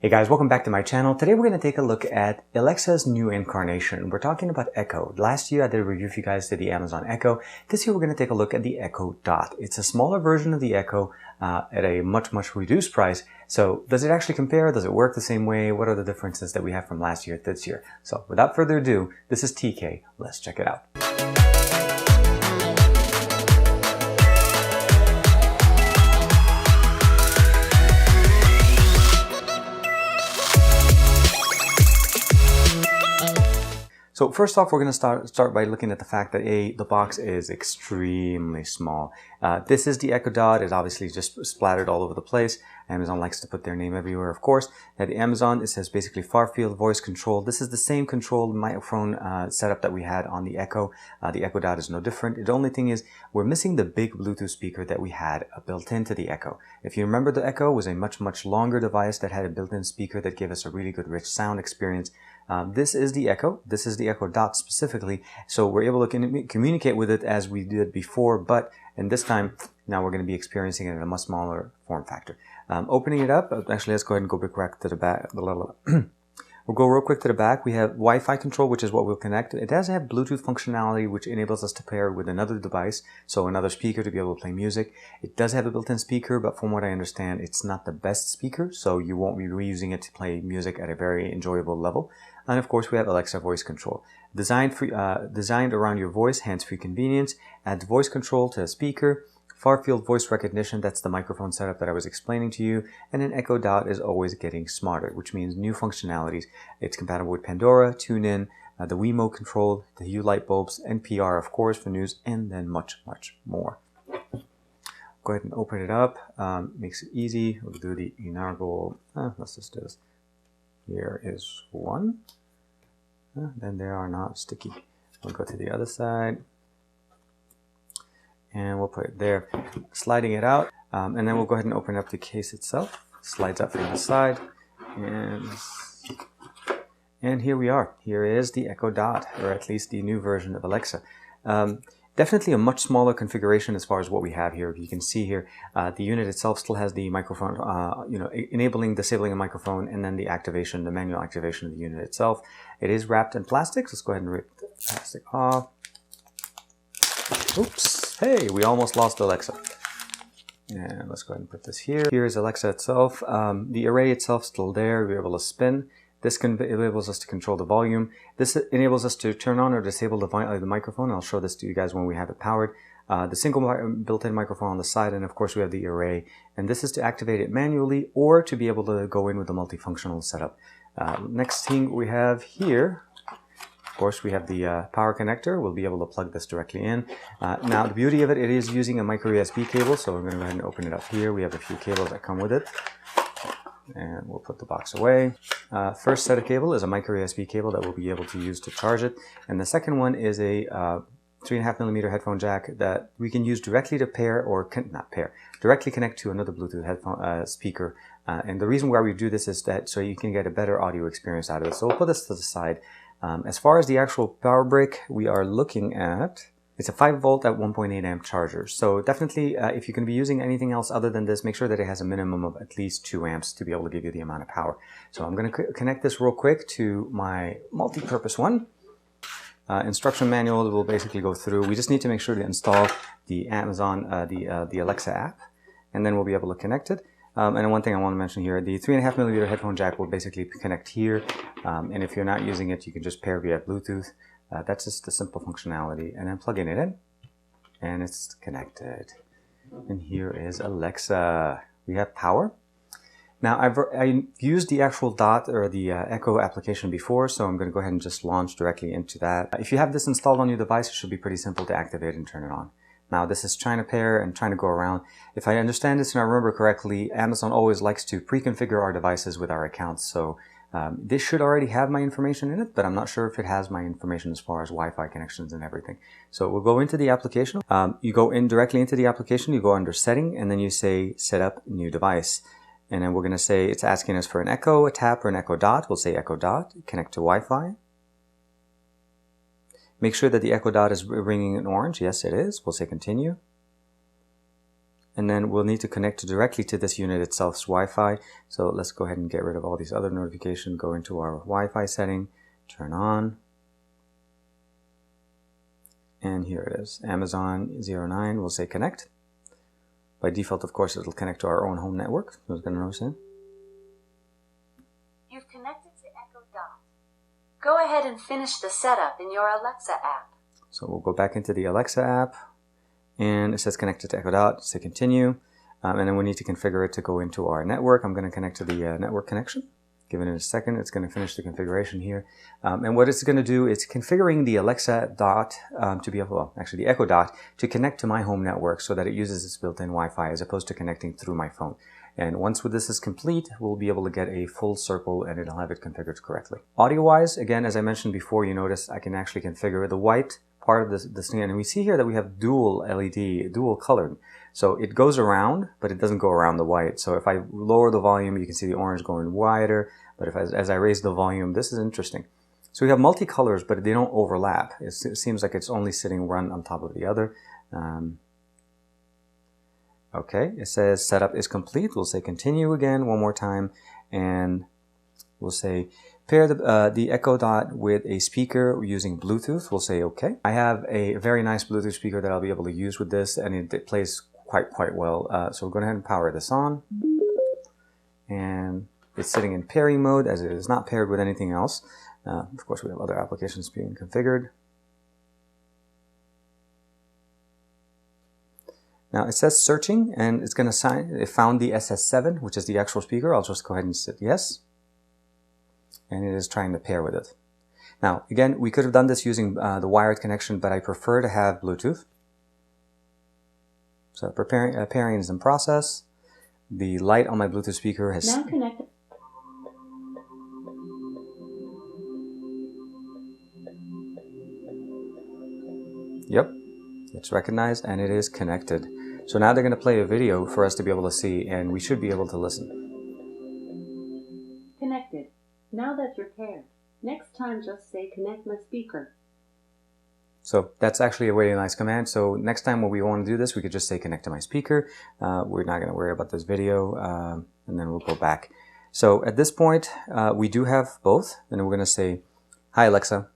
Hey guys, welcome back to my channel. Today we're going to take a look at Alexa's new incarnation. We're talking about Echo. Last year I did a review for you guys to the Amazon Echo. This year we're going to take a look at the Echo Dot. It's a smaller version of the Echo at a much reduced price. So does it actually compare? Does it work the same way? What are the differences that we have from last year to this year? So without further ado, this is TK. Let's check it out. So first off, we're going to start by looking at the fact that the box is extremely small. This is the Echo Dot. It's obviously just splattered all over the place. Amazon likes to put their name everywhere, of course. At the Amazon, it says basically far field voice control. This is the same controlled microphone setup that we had on the Echo. The Echo Dot is no different. The only thing is we're missing the big Bluetooth speaker that we had built into the Echo. If you remember, the Echo was a much longer device that had a built-in speaker that gave us a really good rich sound experience. This is the Echo. This is the Echo Dot specifically. So we're able to communicate with it as we did before, but in this time, now we're going to be experiencing it in a much smaller form factor. Opening it up, actually, let's go ahead and go back to the back. We'll go real quick to the back. We have Wi-Fi control, which is what we'll connect. It does have Bluetooth functionality, which enables us to pair with another device, so another speaker to be able to play music. It does have a built-in speaker, but from what I understand, it's not the best speaker, so you won't be reusing it to play music at a very enjoyable level. And of course, we have Alexa voice control. Designed around your voice, hands-free convenience, adds voice control to a speaker, far field voice recognition, that's the microphone setup that I was explaining to you, and an Echo Dot is always getting smarter, which means new functionalities. It's compatible with Pandora, TuneIn, the Wemo control, the Hue light bulbs, NPR, of course, for news, and then much more. Go ahead and open it up. Makes it easy. We'll do the inaugural. Let's just do this. Here is one. Then they are not sticky. We'll go to the other side. And we'll put it there, sliding it out, and then we'll go ahead and open up the case itself. Slides up from the side, and here we are. Here is the Echo Dot, or at least the new version of Alexa. Definitely a much smaller configuration as far as what we have here. You can see here, the unit itself still has the microphone, disabling a microphone, and then the activation, the manual activation of the unit itself. It is wrapped in plastic. Let's go ahead and rip the plastic off. Oops. Hey, we almost lost Alexa. And let's go ahead and put this here. Here is Alexa itself. The array itself is still there. We're able to spin. This enables us to control the volume. This enables us to turn on or disable the microphone. I'll show this to you guys when we have it powered. The single built-in microphone on the side, and of course we have the array. And this is to activate it manually or to be able to go in with a multifunctional setup. Next thing we have here, of course, we have the power connector. We'll be able to plug this directly in. Now, the beauty of it, it is using a micro USB cable, so we're going to go ahead and open it up here. We have a few cables that come with it, and we'll put the box away. First set of cable is a micro USB cable that we'll be able to use to charge it, and the second one is a 3.5mm headphone jack that we can use directly to pair, or directly connect to another Bluetooth headphone speaker. And the reason why we do this is that so you can get a better audio experience out of it. So we'll put this to the side. As far as the actual power brick, we are looking at, it's a 5 volt at 1.8 amp charger. So definitely, if you're going to be using anything else other than this, make sure that it has a minimum of at least 2 amps to be able to give you the amount of power. So I'm going to connect this real quick to my multi-purpose one. Instruction manual will basically go through. We just need to make sure to install the Amazon, the Alexa app, and then we'll be able to connect it. And one thing I want to mention here, the 3.5mm headphone jack will basically connect here. And if you're not using it, you can just pair via Bluetooth. That's just the simple functionality. And then plugging it in, and it's connected. And here is Alexa. We have power. Now, I used the actual Dot or the Echo application before, so I'm going to go ahead and just launch directly into that. If you have this installed on your device, it should be pretty simple to activate and turn it on. Now, this is trying to pair and trying to go around. If I understand this and I remember correctly, Amazon always likes to pre-configure our devices with our accounts. So this should already have my information in it, but I'm not sure if it has my information as far as Wi-Fi connections and everything. So we'll go into the application. You go in directly into the application, you go under setting, and then you say set up new device. And then we're going to say it's asking us for an Echo, a Tap, or an Echo Dot. We'll say Echo Dot, connect to Wi-Fi. Make sure that the Echo Dot is ringing in orange. Yes, it is. We'll say continue. and then we'll need to connect directly to this unit itself's Wi-Fi. So let's go ahead and get rid of all these other notifications, go into our Wi-Fi setting, turn on, and here it is, Amazon 09, we'll say connect. By default, of course, it'll connect to our own home network. So it's going to notice it. You've connected to Echo Dot. Go ahead and finish the setup in your Alexa app. So we'll go back into the Alexa app, and it says connected to Echo Dot, say continue, and then we need to configure it to go into our network. I'm going to connect to the network connection. Give it a second, it's going to finish the configuration here. And what it's going to do is configuring the Alexa Dot to be able, well, actually the Echo Dot, to connect to my home network so that it uses its built-in Wi-Fi as opposed to connecting through my phone. And once this is complete, we'll be able to get a full circle and it'll have it configured correctly. Audio-wise, again, as I mentioned before, you notice I can actually configure the white part of this thing. And we see here that we have dual LED, dual colored. So it goes around, but it doesn't go around the white. So if I lower the volume, you can see the orange going wider. But as I raise the volume, this is interesting. So we have multicolors, but they don't overlap. It seems like it's only sitting one on top of the other. Okay, it says setup is complete. We'll say continue again one more time, and we'll say pair the Echo Dot with a speaker using Bluetooth. We'll say okay. I have a very nice Bluetooth speaker that I'll be able to use with this, and it plays quite well. So we'll go ahead and power this on, and it's sitting in pairing mode as it is not paired with anything else. Of course, we have other applications being configured. Now it says searching, and it's going to it found the SS7, which is the actual speaker. I'll just go ahead and say yes. And it is trying to pair with it. Now, again, we could have done this using the wired connection, but I prefer to have Bluetooth. So pairing is in process. The light on my Bluetooth speaker has now connected. Yep, it's recognized and it is connected. So now they're going to play a video for us to be able to see, and we should be able to listen. Connected. Now that you're paired, next time just say connect my speaker. So that's actually a really nice command. So next time when we want to do this, we could just say connect to my speaker. We're not going to worry about this video, and then we'll go back. So at this point, we do have both, and we're going to say, hi Alexa,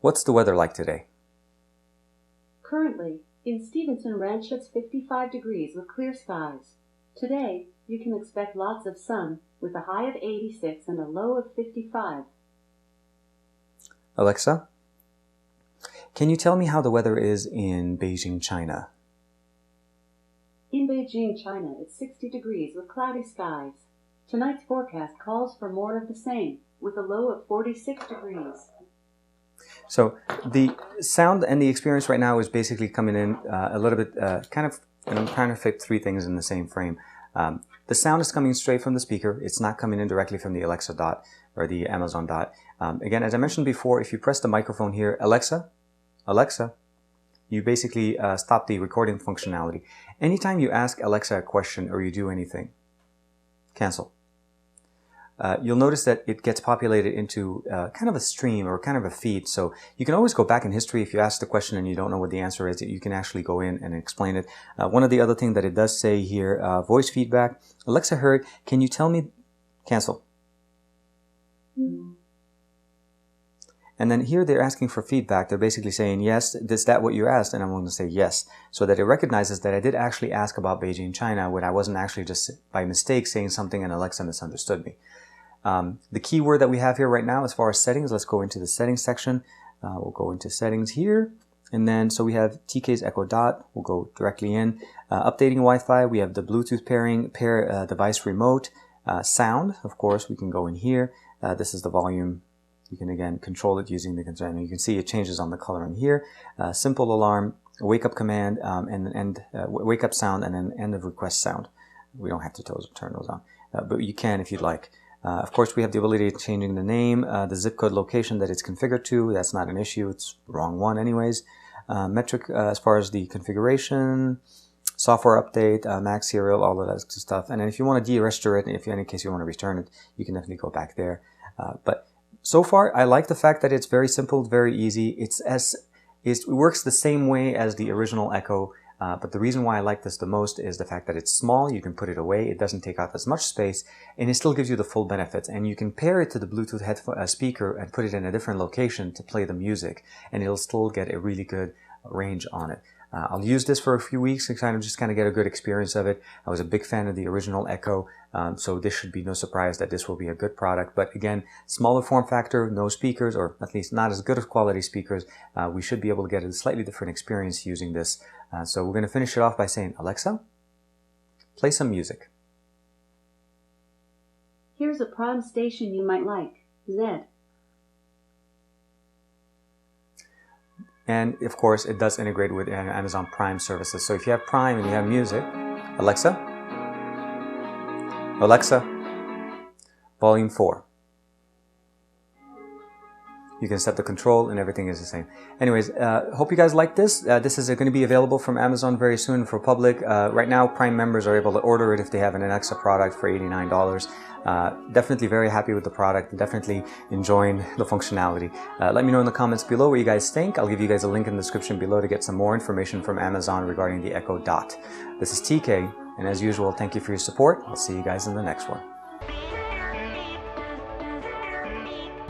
what's the weather like today? Currently, in Stevenson Ranch, it's 55 degrees with clear skies. Today, you can expect lots of sun with a high of 86 and a low of 55. Alexa, can you tell me how the weather is in Beijing, China? In Beijing, China, it's 60 degrees with cloudy skies. Tonight's forecast calls for more of the same, with a low of 46 degrees. So the sound and the experience right now is basically coming in a little bit kind of, and I'm trying to fit three things in the same frame. The sound is coming straight from the speaker. It's not coming in directly from the Alexa Dot or the Amazon Dot. Again, as I mentioned before, if you press the microphone here, Alexa, you basically stop the recording functionality. Anytime you ask Alexa a question or you do anything, cancel. You'll notice that it gets populated into kind of a stream or kind of a feed. So you can always go back in history if you ask the question and you don't know what the answer is. You can actually go in and explain it. One of the other things that it does say here, voice feedback. Alexa heard, can you tell me, cancel. And then here they're asking for feedback. They're basically saying, yes, is that what you asked? And I'm going to say yes. So that it recognizes that I did actually ask about Beijing, China, when I wasn't actually just by mistake saying something and Alexa misunderstood me. The keyword that we have here right now as far as settings, let's go into the settings section. We'll go into settings here. And then, so we have TK's Echo Dot. We'll go directly in. Updating Wi-Fi. We have the Bluetooth pairing, pair device remote. Sound, of course, we can go in here. This is the volume. You can again control it using the control. You can see it changes on the color in here. Simple alarm, wake up command, and wake up sound, and then end of request sound. We don't have to turn those on, but you can if you'd like. Of course, we have the ability of changing the name, the zip code location that it's configured to. That's not an issue. It's the wrong one anyways. Metric as far as the configuration, software update, MAC serial, all of that stuff. And then if you want to deregister it, if in any case you want to return it, you can definitely go back there. But so far, I like the fact that it's very simple, very easy. It works the same way as the original Echo. But the reason why I like this the most is the fact that it's small, you can put it away, it doesn't take up as much space, and it still gives you the full benefits. And you can pair it to the Bluetooth headphone speaker and put it in a different location to play the music, and it'll still get a really good range on it. I'll use this for a few weeks to kind of get a good experience of it. I was a big fan of the original Echo, so this should be no surprise that this will be a good product. But again, smaller form factor, no speakers, or at least not as good of quality speakers. We should be able to get a slightly different experience using this. So we're going to finish it off by saying, Alexa, play some music. Here's a Prime station you might like. Zed. And of course, it does integrate with Amazon Prime services. So if you have Prime and you have music, Alexa, volume 4. You can set the control and everything is the same. Anyways, hope you guys like this. This is going to be available from Amazon very soon for public. Right now, Prime members are able to order it if they have an Alexa product for $89. Definitely very happy with the product, definitely enjoying the functionality. Let me know in the comments below what you guys think. I'll give you guys a link in the description below to get some more information from Amazon regarding the Echo Dot. This is TK, and as usual, thank you for your support. I'll see you guys in the next one.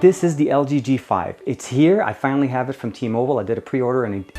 This is the LG G5. It's here. I finally have it from T-Mobile. I did a pre-order and